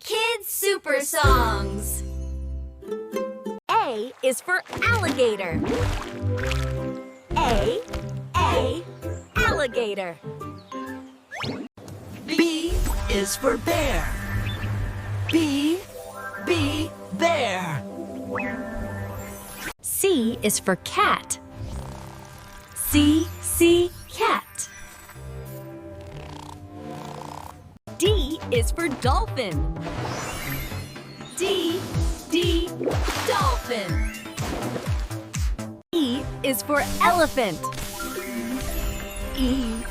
Kids Super Songs. A is for alligator. A, alligator. B is for bear. B, bear. C is for cat. C, cat. D is for dolphin. D, dolphin. E is for elephant. E,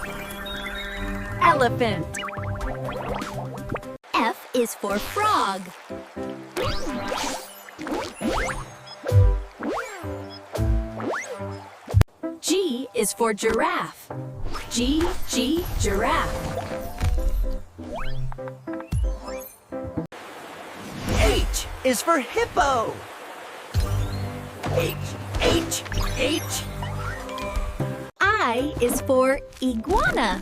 elephant. F is for frog. G is for giraffe. G, giraffe. H is for hippo. H. I is for iguana.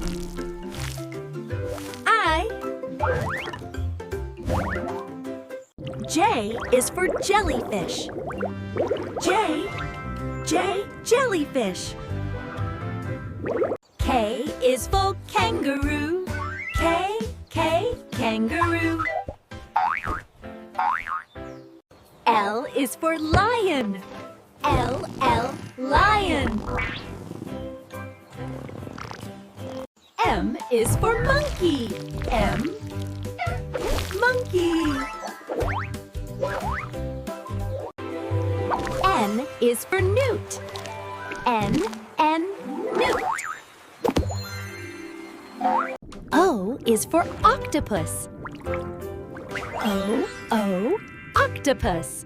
I. J is for jellyfish. J, jellyfish. K is for kangaroo. K, kangaroo. L is for lion. L, lion. M is for monkey. M, monkey. N is for newt. N, newt. O is for octopus. O, octopus.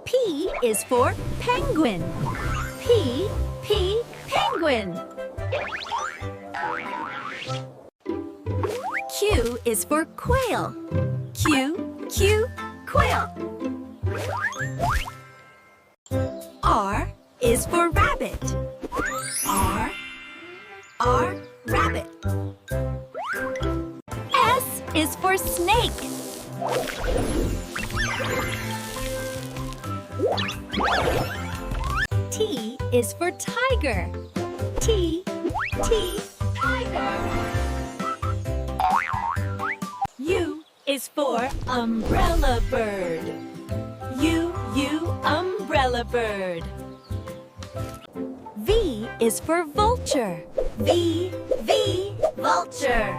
P is for penguin. P, penguin. Q is for quail. Q, quail. R is for rabbit. R, rabbit. S is for snake. T is for tiger. T, tiger. U is for umbrella bird. U, umbrella bird. V is for vulture. V, vulture.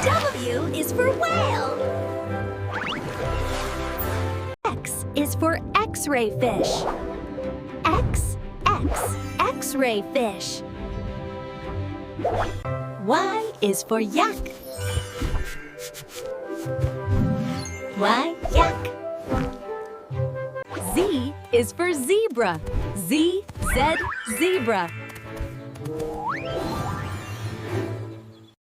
W is for whale. X is for X-ray fish. X, X-ray fish. Y is for yak. Y, yak. Z is for zebra. Z, zebra.